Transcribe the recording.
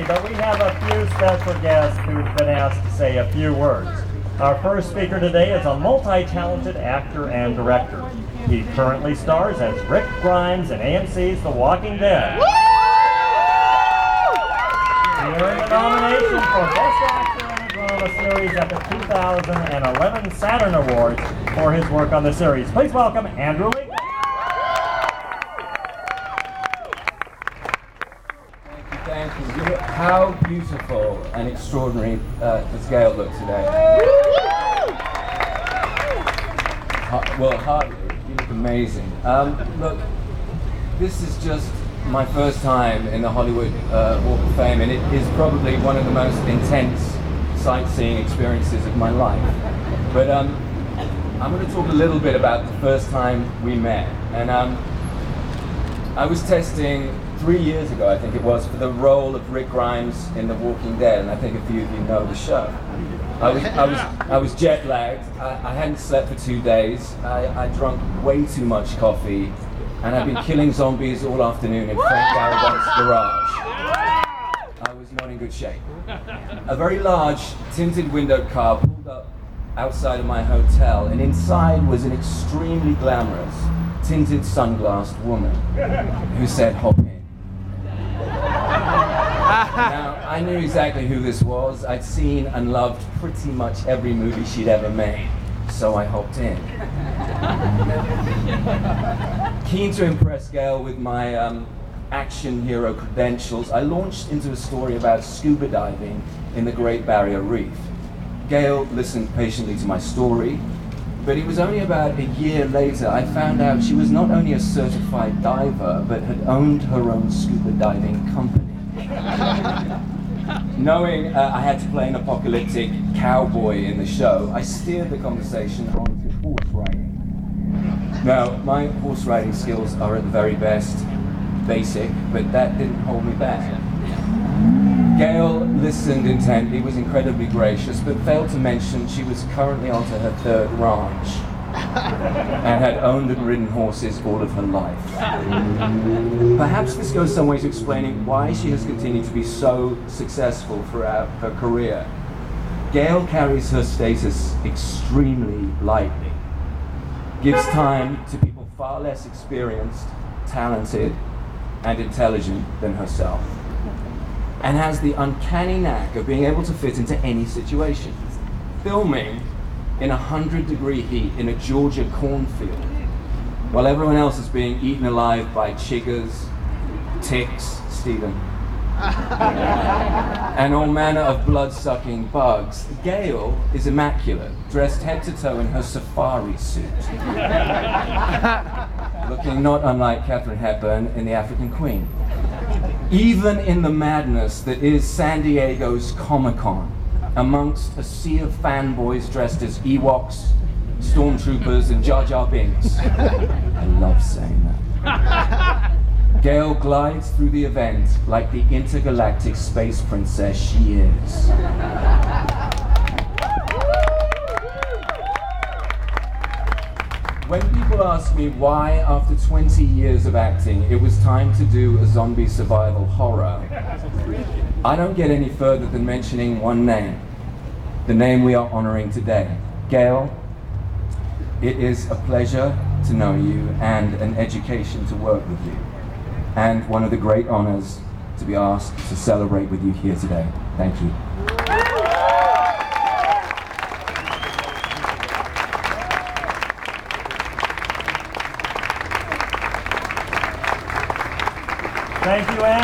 already, but we have a few special guests who've been asked to say a few words. Our first speaker today is a multi-talented actor and director. He currently stars as Rick Grimes in AMC's The Walking Dead. He earned a nomination for Best Actor in a Drama Series at the 2011 Saturn Awards for his work on the series. Please welcome Andrew Lee. Thank you. How beautiful and extraordinary does Gale look today? Well, hardly. You look amazing. Look, this is just my first time in the Hollywood Walk of Fame, and it is probably one of the most intense sightseeing experiences of my life. But I'm going to talk a little bit about the first time we met. And I was testing 3 years ago, I think it was, for the role of Rick Grimes in The Walking Dead, and I think a few of you know the show. I was jet lagged. I hadn't slept for 2 days. I drank way too much coffee, and I've been killing zombies all afternoon in Frank Darabont garage. I was not in good shape. A very large tinted windowed car pulled up outside of my hotel, and inside was an extremely glamorous tinted sunglassed woman who said, "Hop in." Now, I knew exactly who this was. I'd seen and loved pretty much every movie she'd ever made, so I hopped in. Keen to impress Gale with my action hero credentials, I launched into a story about scuba diving in the Great Barrier Reef. Gale listened patiently to my story, but it was only about a year later I found out she was not only a certified diver, but had owned her own scuba diving company. Knowing I had to play an apocalyptic cowboy in the show, I steered the conversation onto horse riding. Now, my horse riding skills are at the very best basic, but that didn't hold me back. Gale listened intently, was incredibly gracious, but failed to mention she was currently onto her third ranch and had owned and ridden horses all of her life. Perhaps this goes some way to explaining why she has continued to be so successful throughout her career. Gale carries her status extremely lightly, gives time to people far less experienced, talented, and intelligent than herself, and has the uncanny knack of being able to fit into any situation. Filming in 100-degree heat in a Georgia cornfield, while everyone else is being eaten alive by chiggers, ticks, Stephen, and all manner of blood-sucking bugs. Gale is immaculate, dressed head to toe in her safari suit, looking not unlike Katharine Hepburn in The African Queen. Even in the madness that is San Diego's Comic-Con, amongst a sea of fanboys dressed as Ewoks, stormtroopers, and Jar Jar Binks. I love saying that. Gale glides through the event like the intergalactic space princess she is. When people ask me why, after 20 years of acting, it was time to do a zombie survival horror, I don't get any further than mentioning one name, the name we are honoring today. Gale, it is a pleasure to know you and an education to work with you, and one of the great honors to be asked to celebrate with you here today. Thank you. Thank you, Anne.